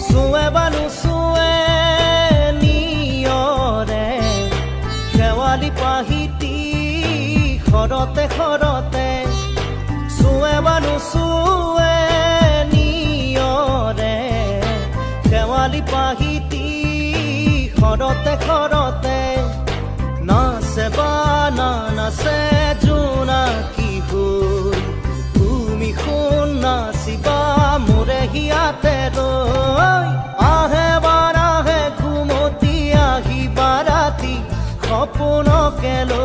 চুৱে বানু চুৱে নিয়ৰে শেৱালি পাহিতি খৰতে খৰতে চুৱে বানু চুৱে নিয়ৰে শেৱালি পাহিতি খৰতে খৰতে নাচে বানা নাচে জোনাকী হৈ তুমি শুন নাচিবা মোৰে হিয়াতে ৰৈ আহে বাৰ আহে ঘুমতি আহিবা ৰাতি সপোনকে লৈ